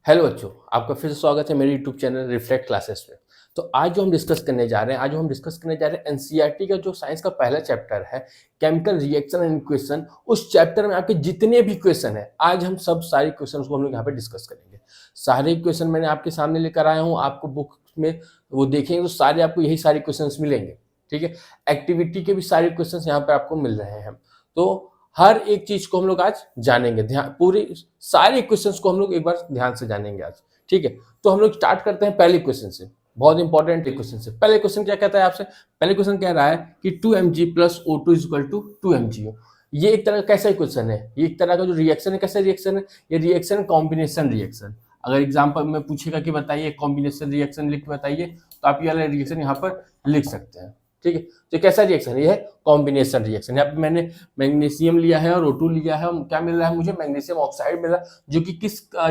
Hello बच्चों, आपका फिर से स्वागत है मेरे यूट्यूब चैनल रिफ्लेक्ट क्लासेस पे। तो आज जो हम डिस्कस करने जा रहे हैं एनसीईआरटी का जो साइंस का पहला चैप्टर है केमिकल रिएक्शन एंड इक्वेशन। उस चैप्टर में आपके जितने भी क्वेश्चन है आज हम सब सारे क्वेश्चन को हम लोग यहाँ पे डिस्कस करेंगे। सारे क्वेश्चन मैंने आपके सामने लेकर आया हूँ, आपको बुक में वो देखेंगे तो सारे आपको यही सारे क्वेश्चन मिलेंगे। ठीक है, एक्टिविटी के भी सारे क्वेश्चन यहाँ पे आपको मिल रहे हैं। तो हर एक चीज को हम लोग आज जानेंगे, ध्यान पूरी सारे क्वेश्चंस को हम लोग एक बार ध्यान से जानेंगे आज। ठीक है, तो हम लोग स्टार्ट करते हैं पहले क्वेश्चन से, बहुत इंपॉर्टेंट क्वेश्चन से। पहले क्वेश्चन क्या कहता है आपसे? पहले क्वेश्चन कह रहा है कि 2mg plus O2 is equal to 2mgO। ये एक तरह का कैसा क्वेश्चन है? ये एक तरह का जो रिएक्शन है, कैसा रिएक्शन है? ये रिएक्शन कॉम्बिनेशन रिएक्शन। अगर एग्जाम्पल में पूछेगा कि बताइए कॉम्बिनेशन रिएक्शन लिख के बताइए, तो आप ये वाला रिएक्शन यहाँ पर लिख सकते हैं। ठीक है, तो कैसा रिएक्शन है? ये है कॉम्बिनेशन रिएक्शन। यहाँ पे मैंने मैग्नीशियम लिया है और O2 लिया है, और क्या मिल रहा है मुझे? मैग्नीशियम ऑक्साइड मिल रहा है, जो कि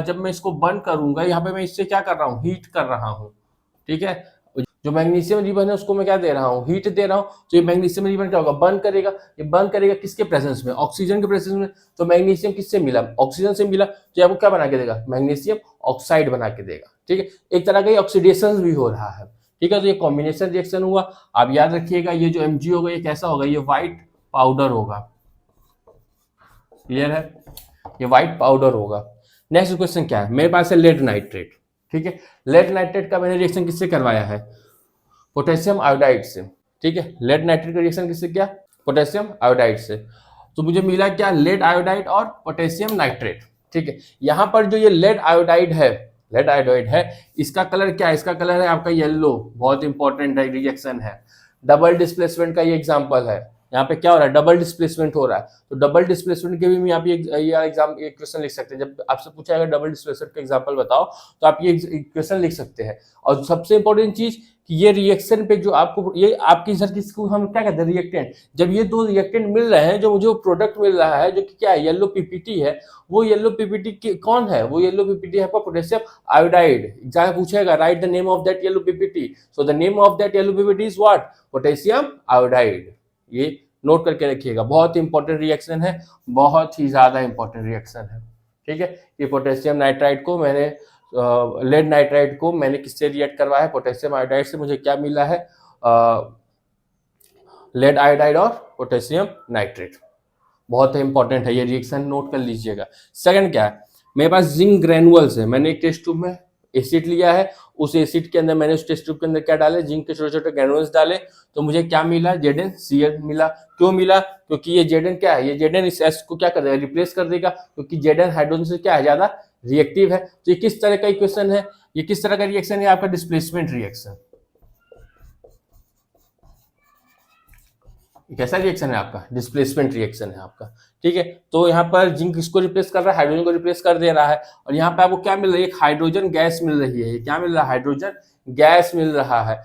जब मैं इसको बर्न करूंगा, यहाँ पे मैं इससे क्या कर रहा हूँ? हीट कर रहा हूँ। ठीक है, जो मैग्नीशियम रिबन है उसको मैं क्या दे रहा हूँ? हीट दे रहा हूँ। तो ये मैग्नीशियम रिबन क्या होगा? बर्न करेगा। ये बर्न करेगा किसके प्रेजेंस में? ऑक्सीजन के प्रेजेंस में। तो मैग्नीशियम किससे मिला? ऑक्सीजन से मिला, तो आपको क्या बना के देगा? मैग्नीशियम ऑक्साइड बना के देगा। ठीक है, एक तरह का ऑक्सीडेशन भी हो रहा है। ठीक है, तो ये कॉम्बिनेशन रिएक्शन हुआ। आप याद रखिएगा, ये जो Mg होगा ये कैसा होगा? ये व्हाइट पाउडर होगा। क्लियर है? ये व्हाइट पाउडर होगा। नेक्स्ट क्वेश्चन क्या है मेरे पास? है लेड नाइट्रेट। ठीक है, लेड नाइट्रेट का मैंने रिएक्शन किससे करवाया है? पोटेशियम आयोडाइड से। ठीक है, लेड नाइट्रेट का रिएक्शन किससे किया? पोटेशियम आयोडाइड से। तो मुझे मिला क्या? लेड आयोडाइड और पोटेशियम नाइट्रेट। ठीक है, यहां पर जो ये लेड आयोडाइड है, इसका कलर क्या है? इसका कलर है आपका येलो। बहुत इंपॉर्टेंट है, रिएक्शन है। डबल डिस्प्लेसमेंट का ये एग्जांपल है। यहाँ पे क्या हो रहा है? डबल डिस्प्लेसमेंट हो रहा है। तो डबल डिस्प्लेसमेंट के भी आप ये एग्जाम एक क्वेश्चन लिख सकते हैं। जब आपसे पूछा जाएगा डबल डिस्प्लेसमेंट का एग्जांपल बताओ, तो आप ये क्वेश्चन लिख सकते हैं। और सबसे इंपॉर्टेंट चीज कि ये रिएक्शन पे जो आपको ये आपकी सर किसको हम क्या कहते हैं? रिएक्टेंट। जब ये दो रिएक्टेंट मिल रहे हैं, जो मुझे प्रोडक्ट मिल रहा है जो कि क्या है? येलो पीपीटी है। वो येलो पीपीटी कौन है? वो येलो पीपीटी है आपका पोटेशियम आयोडाइड। एग्जाम पूछेगा right the name of that yellow PPT. So the name of that yellow PPT is what? Potassium iodide. ये नोट करके रखिएगा, बहुत इंपॉर्टेंट रिएक्शन है, बहुत ही ज्यादा इंपॉर्टेंट रिएक्शन है। ठीक है, ये पोटेशियम नाइट्राइड को मैंने लेड नाइट्राइड को मैंने किससे रिएक्ट करवाया है? पोटेशियम आयोडाइड से। मुझे क्या मिला है? लेड आयोडाइड और पोटेशियम नाइट्रेट। बहुत इंपॉर्टेंट है ये रिएक्शन, नोट कर लीजिएगा। सेकंड क्या है मेरे पास? जिंक ग्रेनुअल्स है। मैंने एक टेस्ट ट्यूब में एसिड लिया है, उस एसिड के अंदर मैंने उस टेस्ट ट्यूब के अंदर क्या डाले? जिंक के छोटे छोटे ग्रेनुअल्स डाले। तो मुझे क्या मिला? ZnCl मिला। क्यों मिला? क्योंकि ये Zn क्या है? ये Zn इस S को क्या कर देगा? रिप्लेस कर देगा, क्योंकि Zn हाइड्रोजन से क्या है? ज्यादा रिएक्टिव है। तो ये किस तरह का इक्वेशन है? ये किस तरह का रिएक्शन है? आपका डिस्प्लेसमेंट रिएक्शन। कैसा रिएक्शन है आपका? डिस्प्लेसमेंट रिएक्शन है आपका। ठीक है, तो यहाँ पर जिंक किसको रिप्लेस कर रहा है? हाइड्रोजन को रिप्लेस कर दे रहा है। और यहाँ पे आपको क्या मिल रही है? एक हाइड्रोजन गैस मिल रही है। क्या मिल रहा है? हाइड्रोजन गैस मिल रहा है।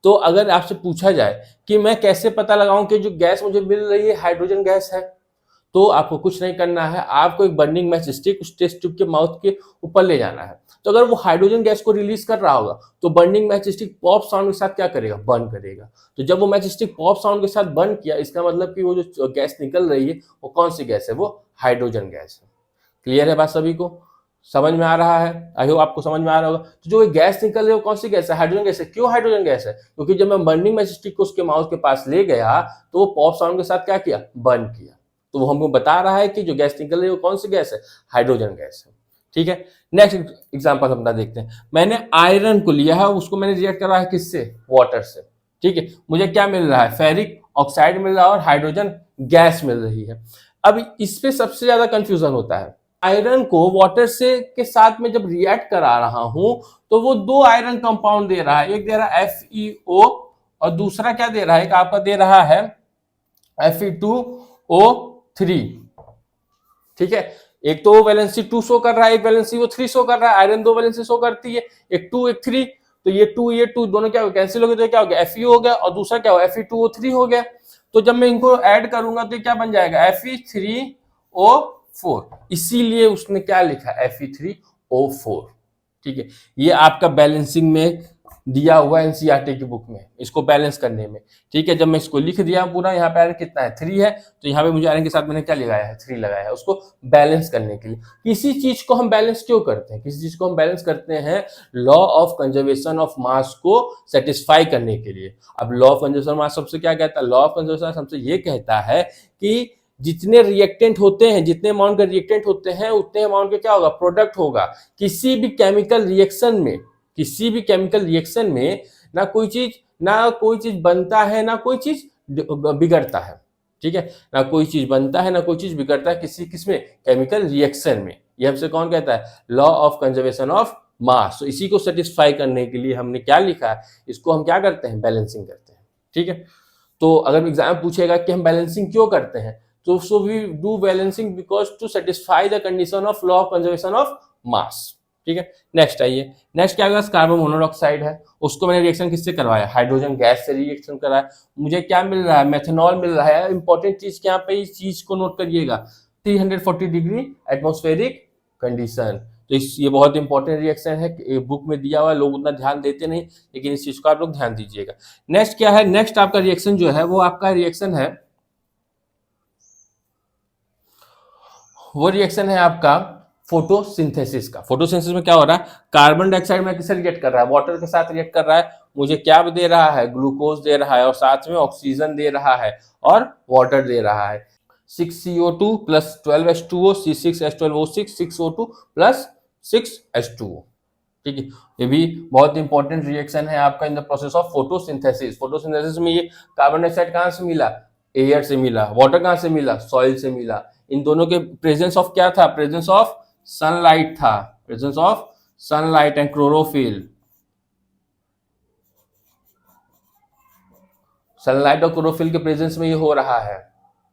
तो अगर आपसे पूछा जाए कि मैं कैसे पता लगाऊं कि जो गैस मुझे मिल रही है हाइड्रोजन गैस है, तो आपको कुछ नहीं करना है, आपको एक बर्निंग मैच स्टिक उस टेस्ट ट्यूब के माउथ के ऊपर ले जाना है। तो अगर वो हाइड्रोजन गैस को रिलीज कर रहा होगा, तो burning match stick pop sound के साथ क्या करेगा? बर्न करेगा। तो जब वो मैच स्टिक पॉप साउंड के साथ बर्न किया, इसका मतलब कि वो जो गैस निकल रही है वो कौन सी गैस है? वो हाइड्रोजन गैस है। क्लियर है बात सभी को? समझ में आ रहा है? आई होप आपको समझ में आ रहा होगा। तो जो गैस निकल रही है वो कौन सी गैस है? हाइड्रोजन गैस है। क्यों हाइड्रोजन गैस है? क्योंकि जब मैं बर्निंग मैच स्टिक को उसके माउथ के पास ले गया, तो वो पॉप साउंड के साथ क्या किया? बर्न किया। तो वो हमको बता रहा है कि जो गैस निकल रही है वो कौन सी गैस है? हाइड्रोजन गैस है। ठीक है, नेक्स्ट एग्जांपल हम देखते हैं। मैंने आयरन को लिया है, उसको मैंने रिएक्ट करा है किससे? वाटर से। ठीक है, मुझे क्या मिल रहा है? फेरिक ऑक्साइड मिल रहा है और हाइड्रोजन गैस मिल रही है। अब इस पे सबसे ज्यादा कंफ्यूजन होता है। आयरन को वाटर से के साथ में जब रिएक्ट करा रहा हूं, तो वो दो आयरन कंपाउंड दे रहा है। एक दे रहा है FeO और दूसरा क्या दे रहा है? एक आपका दे रहा है Fe2O3। ठीक है, एक तो वैलेंसी 2 शो कर रहा है, एक वैलेंसी वो 3 शो कर रहा है। आयरन दो वैलेंसी शो करती है, एक 2 एक 3। तो ये 2 ये 2 दोनों क्या हो गया? कैंसिल हो गए। तो क्या हो गया? Fe हो गया और दूसरा क्या हो? Fe2O3 हो गया। तो जब मैं इनको ऐड करूंगा तो क्या बन जाएगा? Fe3O4। इसीलिए उसने क्या लिखा? Fe3O4। ठीक है, ये आपका बैलेंसिंग में दिया हुआ एनसीईआरटी की बुक में इसको बैलेंस करने में। ठीक है, जब मैं इसको लिख दिया पूरा, यहाँ पे आयरन कितना है 3 है, तो यहाँ पे मुझे आयरन के साथ मैंने क्या लगाया है 3 लगाया है, उसको बैलेंस करने के लिए। किसी चीज को हम बैलेंस क्यों करते हैं, किसी चीज को हम बैलेंस करते हैं लॉ ऑफ कंजर्वेशन ऑफ मास को सेटिस्फाई करने के लिए। अब लॉ ऑफ कंजर्वेशन ऑफ मास सबसे क्या कहता है, लॉ ऑफ कंजर्वेशन हमसे ये कहता है कि जितने रिएक्टेंट होते हैं, जितने अमाउंट का रिएक्टेंट होते हैं, उतने अमाउंट का क्या होगा, प्रोडक्ट होगा। किसी भी केमिकल रिएक्शन में, किसी भी केमिकल रिएक्शन में ना कोई चीज बनता है, ना कोई चीज बिगड़ता है। ठीक है, ना कोई चीज बनता है, ना कोई चीज बिगड़ता है किसी किसमें, केमिकल रिएक्शन में। ये हमसे कौन कहता है, लॉ ऑफ कंजर्वेशन ऑफ मास। तो इसी को सेटिस्फाई करने के लिए हमने क्या लिखा है, इसको हम क्या करते हैं, बैलेंसिंग करते हैं। ठीक है, तो अगर एग्जाम पूछेगा कि हम बैलेंसिंग क्यों करते हैं, तो so we do balancing because to satisfy the condition of law of conservation of mass. ठीक है, नेक्स्ट आइए, नेक्स्ट क्या होगा, कार्बन मोनोऑक्साइड है, उसको मैंने रिएक्शन किससे करवाया, हाइड्रोजन गैस से रिएक्शन कराया। मुझे क्या मिल रहा है, मेथनॉल मिल रहा है। इंपॉर्टेंट चीज क्या पे, इस चीज को नोट करिएगा, 340 डिग्री एटमॉस्फेरिक कंडीशन। तो ये बहुत इंपॉर्टेंट रिएक्शन है, बुक में दिया हुआ, लोग उतना ध्यान देते नहीं, लेकिन इस चीज को आप लोग ध्यान दीजिएगा। नेक्स्ट क्या है, नेक्स्ट आपका रिएक्शन जो है वो आपका रिएक्शन है, वो रिएक्शन है आपका फोटोसिंथेसिस का। फोटोसिंथेसिस में क्या हो रहा है, कार्बन डाइऑक्साइड में किससे रिएक्ट कर रहा है, वाटर के साथ रिएक्ट कर रहा है। मुझे क्या दे रहा है, ग्लूकोज दे रहा है, और साथ में ऑक्सीजन दे रहा है और वाटर दे रहा है। 6CO2 plus 12H2O, C6H12O6, 6O2 plus 6H2O। ठीक है, ये भी बहुत इंपॉर्टेंट रिएक्शन है आपका in the process of photosynthesis. Photosynthesis में ये कार्बन डाइऑक्साइड कहां से मिला, एयर से मिला, वाटर कहां से मिला, सॉइल से मिला। इन दोनों के प्रेजेंस ऑफ क्या था, प्रेजेंस ऑफ सनलाइट था, presence of sunlight and chlorophyll. Sunlight और क्लोरोफिल के प्रेजेंस में ये हो रहा है।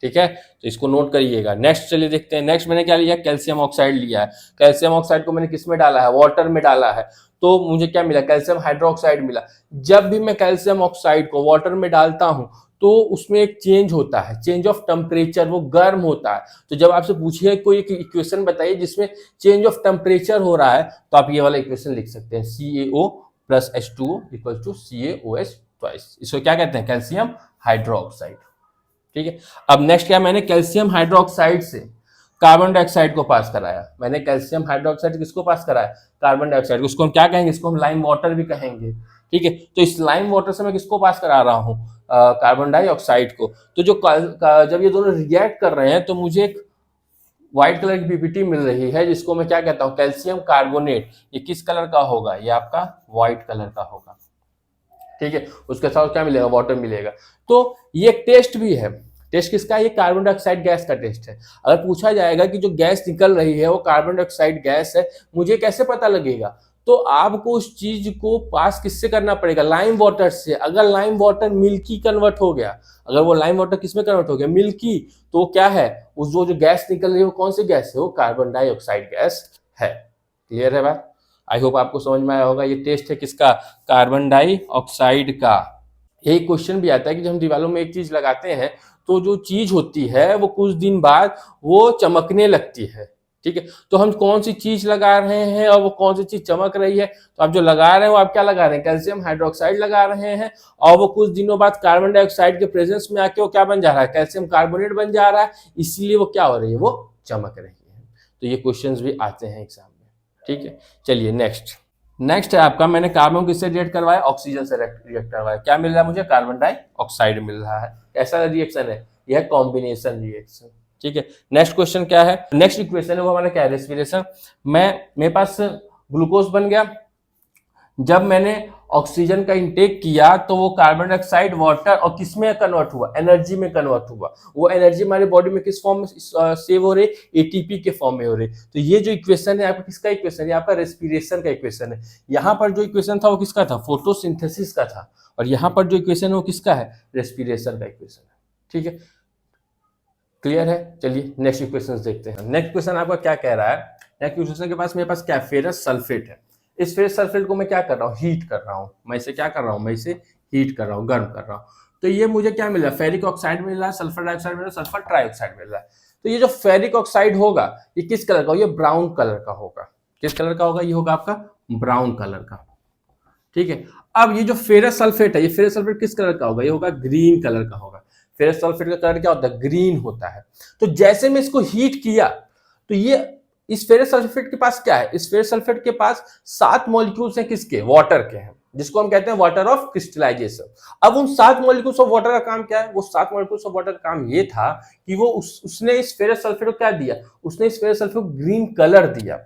ठीक है, तो इसको नोट करिएगा। नेक्स्ट चलिए देखते हैं, नेक्स्ट मैंने क्या लिया, कैल्शियम ऑक्साइड लिया है। कैल्शियम ऑक्साइड को मैंने किस में डाला है, वाटर में डाला है, तो मुझे क्या मिला, कैल्शियम हाइड्रोक्साइड मिला। जब भी मैं कैल्शियम ऑक्साइड को वाटर में डालता हूं तो उसमें एक चेंज होता है, चेंज ऑफ टेम्परेचर, वो गर्म होता है। तो जब आपसे पूछिए कोई एक इक्वेशन बताइए जिसमें चेंज ऑफ टेम्परेचर हो रहा है, तो आप ये वाला इक्वेशन लिख सकते हैं, CaO plus H2O equal to CaOH twice. इसको क्या कहते हैं, कैल्शियम हाइड्रोक्साइड। ठीक है, अब नेक्स्ट क्या, मैंने कैल्शियम हाइड्रोक्साइड से कार्बन डाइऑक्साइड को पास कराया। मैंने कैल्शियम हाइड्रोक्साइड किसको पास कराया, कार्बन डाइऑक्साइड। उसको हम क्या कहेंगे, इसको हम लाइम वाटर भी कहेंगे। ठीक है, तो इस लाइम वाटर से मैं किसको पास करा रहा हूँ, कार्बन डाइऑक्साइड को। तो जो जब ये दोनों रिएक्ट कर रहे हैं तो मुझे एक व्हाइट कलर की पीपीटी मिल रही है, जिसको मैं क्या कहता हूँ, कैल्शियम कार्बोनेट। ये किस कलर का होगा, ये आपका व्हाइट कलर का होगा। ठीक है, उसके साथ क्या मिलेगा, वाटर मिलेगा। तो ये एक टेस्ट भी है। टेस्ट किसका है, ये कार्बन डाइऑक्साइड गैस का टेस्ट है। अगर पूछा जाएगा कि जो गैस निकल रही है वो कार्बन डाइऑक्साइड गैस है, मुझे कैसे पता लगेगा, तो आपको उस चीज को पास किससे करना पड़ेगा, लाइम वाटर से। अगर लाइम वाटर मिल्की कन्वर्ट हो गया, अगर वो लाइम वाटर किसमें कन्वर्ट हो गया, मिल्की, तो क्या है, उस जो गैस निकल रही है वो कौन सी गैस है, वो कार्बन डाइऑक्साइड गैस है। क्लियर है बात, आई होप आपको समझ में आया होगा। ये टेस्ट है किसका, कार्बन डाइऑक्साइड का। एक क्वेश्चन भी आता है कि जब हम दीवारों में एक चीज लगाते हैं तो जो चीज होती है वो कुछ दिन बाद वो चमकने लगती है। ठीक है, तो हम कौन सी चीज लगा रहे हैं और वो कौन सी चीज चमक रही है, तो आप जो लगा रहे हैं वो आप क्या लगा रहे हैं, कैल्शियम हाइड्रोक्साइड लगा रहे हैं, और वो कुछ दिनों बाद कार्बन डाइऑक्साइड के प्रेजेंस में आके वो क्या बन जा रहा है, कैल्शियम कार्बोनेट बन जा रहा है, इसलिए वो क्या हो रही है, वो चमक रही है। तो ये क्वेश्चन भी आते हैं एग्जाम में। ठीक है, चलिए नेक्स्ट है आपका, मैंने कार्बन किससे रिएक्ट करवाया, ऑक्सीजन से रिएक्ट करवाया। क्या मिल रहा है मुझे, कार्बन डाइऑक्साइड मिल रहा है। कैसा रिएक्शन है, यह कॉम्बिनेशन रिएक्शन। ठीक है, नेक्स्ट क्वेश्चन क्या है, नेक्स्ट इक्वेशन है वो हमारा क्या है, रेस्पिरेशन। मेरे पास ग्लूकोज बन गया। जब मैंने ऑक्सीजन का इंटेक किया तो वो कार्बन डाइऑक्साइड वाटर और किस में कन्वर्ट हुआ, एनर्जी में कन्वर्ट हुआ। वो एनर्जी हमारे बॉडी में किस फॉर्म में सेव हो रही, एटीपी के फॉर्म में हो रही। तो ये जो इक्वेशन है आपका किसका इक्वेशन है, आपका रेस्पिरेशन का इक्वेशन है। यहाँ पर जो इक्वेशन था वो किसका था, फोटोसिंथेसिस का था, और यहाँ पर जो इक्वेशन है वो किसका है, रेस्पिरेशन का इक्वेशन है। ठीक है, क्लियर है। चलिए नेक्स्ट इक्वेशन देखते हैं। नेक्स्ट क्वेश्चन आपका क्या कह रहा है, नेक्स्ट क्वेश्चन के पास मेरे पास क्या, फेरस सल्फेट है। इस फेरस सल्फेट को मैं क्या कर रहा हूँ, हीट कर रहा हूँ। मैं इसे क्या कर रहा हूँ, मैं इसे हीट कर रहा हूँ, गर्म कर रहा हूँ। तो ये मुझे क्या मिल रहा है, फेरिक ऑक्साइड मिल रहा है, सल्फर डाइऑक्साइड मिल रहा है, सल्फर ट्राइऑक्साइड मिल रहा है। तो ये जो फेरिक ऑक्साइड होगा ये किस कलर का, ये ब्राउन कलर का होगा। किस कलर का होगा, ये होगा आपका ब्राउन कलर का। ठीक है। अब ये जो फेरस सल्फेट है, ये फेरस सल्फेट किस कलर का होगा? ये होगा ग्रीन कलर का होगा। फेरस सल्फेट का कलर क्या होता है? ग्रीन होता है। तो जैसे मैं इसको हीट किया तो ये इस फेरस सल्फेट के पास क्या है? इस फेरस सल्फेट के पास 7 मॉलिक्यूल्स हैं, किसके? वाटर के हैं, जिसको हम कहते हैं वाटर ऑफ क्रिस्टलाइजेशन। अब उन 7 मॉलिक्यूल्स ऑफ वाटर का काम क्या है? वो 7 मॉलिक्यूल्स ऑफ वाटर का काम ये था कि वो उसने इस फेरस सल्फेट को क्या दिया? उसने इस फेरस सल्फेट को ग्रीन कलर दिया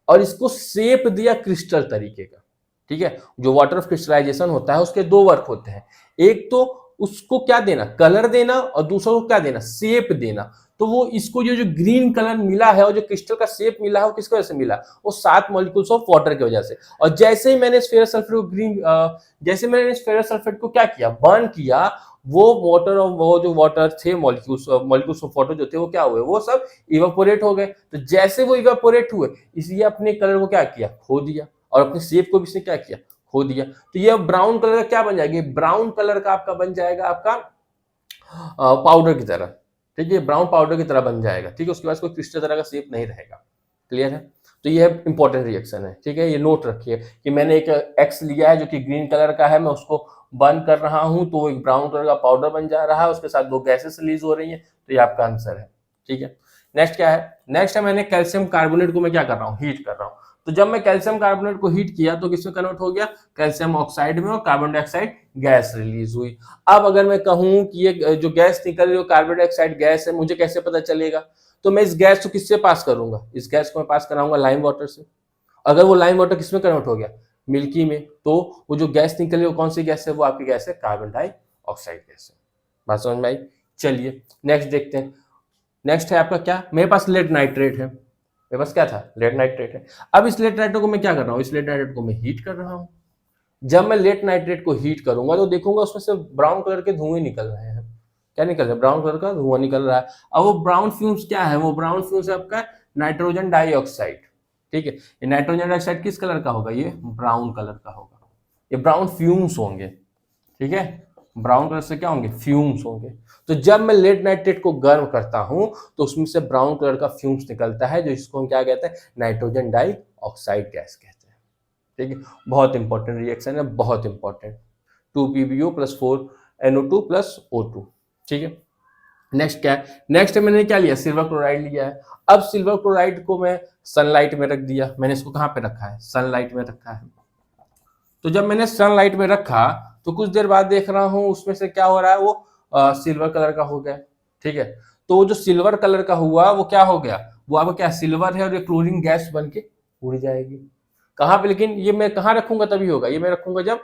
और इसको शेप दिया क्रिस्टल तरीके का। ठीक है। जो वाटर ऑफ क्रिस्टलाइजेशन होता है उसके दो वर्क होते हैं, एक तो उसको क्या देना? कलर देना, और दूसरा को क्या देना? शेप देना। तो वो इसको जो ग्रीन कलर मिला है और जो क्रिस्टल का शेप मिला है वो किसकी वजह से मिला? वो 7 मॉलिक्यूल्स ऑफ वाटर की वजह से। और जैसे ही मैंने इस फेरस सल्फेट को जैसे मैंने इस फेरस सल्फेट को क्या किया? बर्न किया, वो वाटर और वो जो वाटर थे मॉलिक्यूल्स ऑफ वाटर जो थे वो क्या हुए? वो सब इवेपोरेट हो गए। तो जैसे वो इवेपोरेट हुए, इसलिए अपने कलर को क्या किया? खो दिया, और अपने शेप को भी इसने क्या किया? खो दिया। तो ये ब्राउन कलर का क्या बन जाएगा? ब्राउन कलर का आपका बन जाएगा आपका पाउडर की तरह। ठीक है, ब्राउन पाउडर की तरह बन जाएगा। ठीक है, उसके बाद कोई क्रिस्टल तरह का शेप नहीं रहेगा। क्लियर है? तो ये इंपॉर्टेंट रिएक्शन है। ठीक है, ये नोट रखिए कि मैंने एक एक्स लिया है जो कि ग्रीन कलर का है, मैं उसको बर्न कर रहा हूं तो वो एक ब्राउन कलर का पाउडर बन जा रहा है, उसके साथ 2 गैसेस रिलीज हो रही है। तो ये आपका आंसर है। ठीक है। नेक्स्ट क्या है? नेक्स्ट है मैंने कैल्शियम कार्बोनेट को मैं क्या कर रहा हूँ? हीट कर रहा हूँ। तो जब मैं कैल्शियम कार्बोनेट को हीट किया तो किसमें कन्वर्ट हो गया? कैल्शियम ऑक्साइड में, और कार्बन डाइऑक्साइड गैस रिलीज हुई। अब अगर मैं कहूं कि ये जो गैस निकल रही है कार्बन डाइऑक्साइड गैस है, मुझे कैसे पता चलेगा? तो मैं इस गैस को किससे पास करूंगा? इस गैस को मैं पास कराऊंगा लाइम वाटर से। अगर वो लाइम वाटर किसमें कन्वर्ट हो गया? मिल्की में, तो वो जो गैस निकली वो कौन सी गैस है? वो आपकी गैस है कार्बन डाइऑक्साइड गैस है। बात समझ में आई? चलिए नेक्स्ट देखते हैं। नेक्स्ट है आपका क्या? मेरे पास लेड नाइट्रेट है। मेरे पास क्या था? लेड नाइट्रेट है। अब इस लेड नाइट्रेट को मैं क्या कर रहा हूँ? इस लेड नाइट्रेट को मैं हीट कर रहा हूँ। जब मैं लेड नाइट्रेट को हीट करूंगा तो देखूंगा उसमें से ब्राउन कलर के धुएं निकल रहे हैं। क्या निकल रहा है? ब्राउन कलर का धुआं निकल रहा है। अब वो ब्राउन फ्यूम्स क्या है? वो ब्राउन फ्यूम्स है आपका नाइट्रोजन डाइऑक्साइड। ठीक है, ये नाइट्रोजन डाइऑक्साइड किस कलर का होगा? ये ब्राउन कलर का होगा। ये ब्राउन फ्यूम्स होंगे। ठीक है, ब्राउन कलर से क्या होंगे? फ्यूम्स होंगे। तो जब मैं लेड नाइट्रेट को गर्म करता हूं तो उसमें से ब्राउन कलर का फ्यूम्स निकलता है, जो इसको हम क्या कहते हैं? नाइट्रोजन डाइऑक्साइड गैस कहते हैं। ठीक है, बहुत इंपॉर्टेंट रिएक्शन है, बहुत इंपॉर्टेंट। 2PbO + 4NO2 + O2। ठीक है। नेक्स्ट क्या है? नेक्स्ट मैंने क्या लिया? सिल्वर क्लोराइड लिया है। अब सिल्वर क्लोराइड को मैं सनलाइट में रख दिया। मैंने इसको कहां पे रखा है? सनलाइट में रखा है। तो जब मैंने सनलाइट में रखा तो कुछ देर बाद देख रहा हूं उसमें से क्या हो रहा है? वो सिल्वर कलर का हो गया। ठीक है, तो वो जो सिल्वर कलर का हुआ वो क्या हो गया? वो आपका क्या? सिल्वर है, और ये क्लोरीन गैस बन के उड़ जाएगी। कहां पे? लेकिन ये मैं कहां रखूंगा तभी होगा? ये मैं रखूंगा जब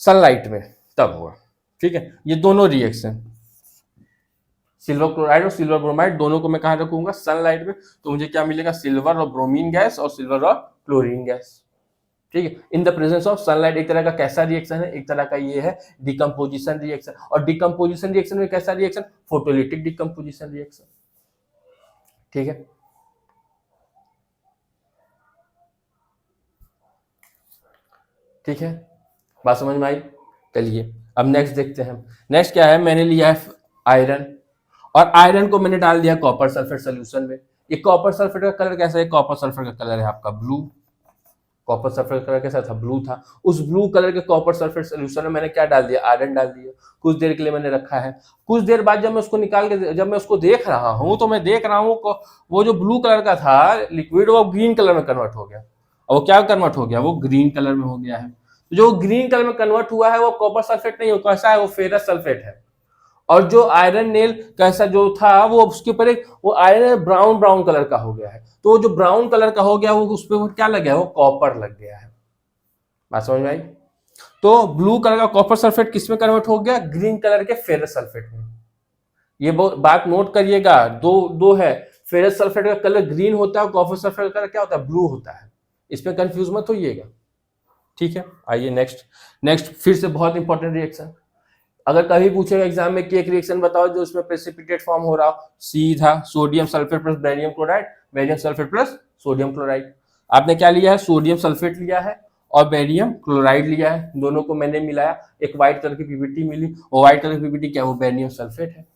सनलाइट में, तब होगा। ठीक है, ये दोनों रिएक्शन सिल्वर क्लोराइड और सिल्वर ब्रोमाइड दोनों को मैं कहां रखूंगा? सनलाइट में। तो मुझे क्या मिलेगा? सिल्वर और ब्रोमीन गैस और सिल्वर और क्लोरीन गैस। ठीक है, in the presence of sunlight. एक तरह का कैसा रिएक्शन है? एक तरह का ये है डिकम्पोजिशन रिएक्शन। और डिकम्पोजिशन रिएक्शन में कैसा रिएक्शन? Photolytic decomposition reaction. ठीक है, ठीक है, बात समझ में आई? चलिए अब नेक्स्ट देखते हैं। नेक्स्ट क्या है? मैंने लिया है आयरन, और आयरन को मैंने डाल दिया कॉपर सल्फेट सोल्यूशन में। ये कॉपर सल्फेट का कलर कैसा है? कॉपर सल्फेट का कलर है आपका ब्लू। कॉपर सल्फेट कलर कैसा था? ब्लू था। उस ब्लू कलर के कॉपर सल्फेट सोल्यूशन में मैंने क्या डाल दिया? आयरन डाल दिया। कुछ देर के लिए मैंने रखा है। कुछ देर बाद जब मैं उसको निकाल के जब मैं उसको देख रहा हूं तो मैं देख रहा हूं वो जो ब्लू कलर का था लिक्विड, वो ग्रीन कलर में कन्वर्ट हो गया। और वो क्या कन्वर्ट हो गया? वो ग्रीन कलर में हो गया है। तो जो ग्रीन कलर में कन्वर्ट हुआ है वो कॉपर सल्फेट नहीं हो, कैसा है? वो फेरस सल्फेट है। और जो आयरन नेल कैसा जो था वो उसके ऊपर एक वो आयरन ब्राउन ब्राउन कलर का हो गया है। तो वो जो ब्राउन कलर का हो गया वो उस पर क्या लग गया? वो कॉपर लग गया है। बात समझ में आई? तो ब्लू कलर का कॉपर सल्फेट किस में कन्वर्ट हो गया? ग्रीन कलर के फेरस सल्फेट में। ये बात नोट करिएगा, दो दो है। फेरस सल्फेट का कलर ग्रीन होता है, कॉपर सल्फेट का कलर क्या होता है? ब्लू होता है। इसमें कंफ्यूज मत होइएगा। ठीक है, आइए नेक्स्ट। नेक्स्ट फिर से बहुत इंपॉर्टेंट रिएक्शन। अगर कभी पूछेगा एग्जाम में कि एक रिएक्शन बताओ जो उसमें प्रेसिपिटेट फॉर्म हो रहा हो, सीधा sodium sulphate plus barium chloride, barium sulphate plus sodium chloride. आपने क्या लिया है? सोडियम सल्फेट लिया है और बेरियम क्लोराइड लिया है। दोनों को मैंने मिलाया, एक व्हाइट कलर की पीपीटी मिली। वो व्हाइट कलर की पीपीटी क्या है? वो बेरियम सल्फेट है।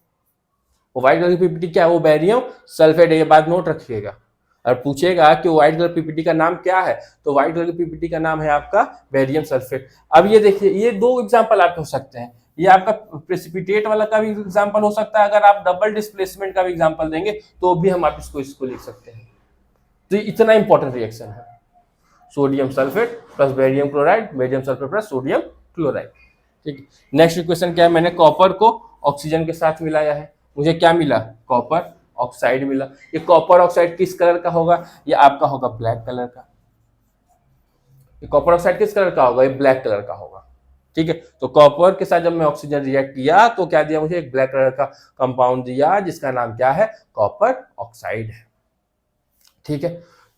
वो व्हाइट कलर की पीपीटी क्या है? वो बेरियम सल्फेट है। ये बात नोट रखिएगा। और पूछेगा कि व्हाइट कलर पीपीटी का नाम क्या है, तो व्हाइट कलर की पीपीटी का नाम है आपका बेरियम सल्फेट। अब ये देखिए, ये दो एग्जांपल आपके हो सकते हैं, ये आपका प्रेसिपिटेट वाला का भी एग्जांपल हो सकता है, अगर आप डबल डिस्प्लेसमेंट का भी एग्जांपल देंगे तो भी हम आप इसको लिख सकते हैं। तो ये इतना इंपॉर्टेंट रिएक्शन है, sodium sulphate plus barium chloride, barium sulphate plus sodium chloride. ठीक है, नेक्स्ट इक्वेशन क्या है, मैंने कॉपर को ऑक्सीजन के साथ मिलाया है, मुझे क्या मिला, कॉपर ऑक्साइड मिला। ये कॉपर ऑक्साइड किस कलर का होगा, ये आपका होगा ब्लैक कलर का। ये कॉपर ऑक्साइड किस कलर का होगा, ये ब्लैक कलर का होगा। ठीक है, तो कॉपर के साथ जब मैं ऑक्सीजन रिएक्ट किया तो क्या दिया मुझे, एक ब्लैक कलर का कंपाउंड दिया जिसका नाम क्या है, कॉपर ऑक्साइड है। ठीक है,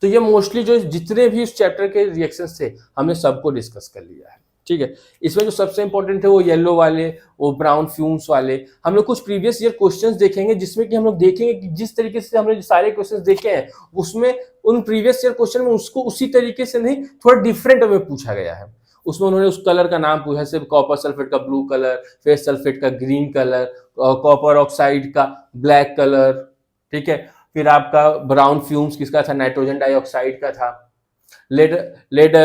तो ये मोस्टली जो जितने भी इस चैप्टर के रिएक्शंस थे हमने सबको डिस्कस कर लिया है। ठीक है, इसमें जो सबसे इंपॉर्टेंट है वो येलो वाले, वो ब्राउन फ्यूम्स वाले, हम लोग कुछ प्रीवियस ईयर क्वेश्चंस देखेंगे जिसमें कि हम लोग देखेंगे कि जिस तरीके से हमने सारे क्वेश्चंस देखे हैं उसमें उन प्रीवियस ईयर क्वेश्चन में उसको उसी तरीके से नहीं, थोड़ा डिफरेंट में पूछा गया है। उसमें उन्होंने उस कलर का नाम पूछा, जैसे कॉपर सल्फेट का ब्लू कलर, फेस सल्फेट का ग्रीन कलर, कॉपर ऑक्साइड का ब्लैक कलर। ठीक है, फिर आपका ब्राउन फ्यूम्स किसका था, नाइट्रोजन डाइऑक्साइड का था। लेड लेड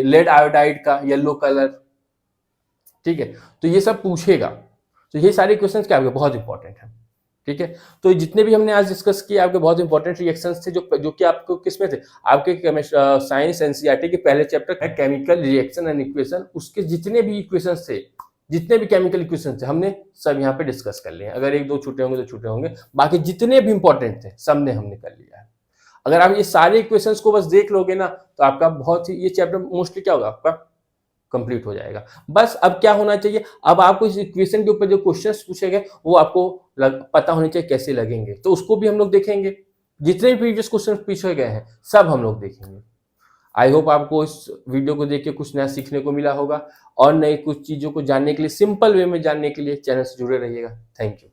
लेड आयोडाइड का येलो कलर। ठीक है, तो ये सब पूछेगा, तो ये सारे क्वेश्चंस क्या आपके बहुत इंपॉर्टेंट है। ठीक है, तो जितने भी हमने आज डिस्कस किए आपके बहुत इंपॉर्टेंट रिएक्शंस थे, जो कि आपको किसमें थे, आपके साइंस एनसीईआरटी के पहले चैप्टर है केमिकल रिएक्शन एंड इक्वेशन, उसके जितने भी इक्वेशंस थे, जितने भी केमिकल इक्वेशन थे हमने सब यहाँ पे डिस्कस कर लिए हैं। अगर एक दो छूटे होंगे तो छूटे होंगे, बाकी जितने भी इंपॉर्टेंट थे सब ने हमने कर लिया है। अगर आप ये सारे इक्वेशंस को बस देख लोगे ना तो आपका बहुत ही ये चैप्टर मोस्टली क्या होगा, आपका कंप्लीट हो जाएगा। बस अब क्या होना चाहिए, अब आपको इस इक्वेशन के ऊपर जो क्वेश्चंस पूछे गए वो आपको पता होने चाहिए कैसे लगेंगे, तो उसको भी हम लोग देखेंगे। जितने भी प्रीवियस क्वेश्चन पूछे गए हैं सब हम लोग देखेंगे। आई होप आपको इस वीडियो को देख के कुछ नया सीखने को मिला होगा, और नई कुछ चीज़ों को जानने के लिए, सिंपल वे में जानने के लिए चैनल से जुड़े रहिएगा। Thank you.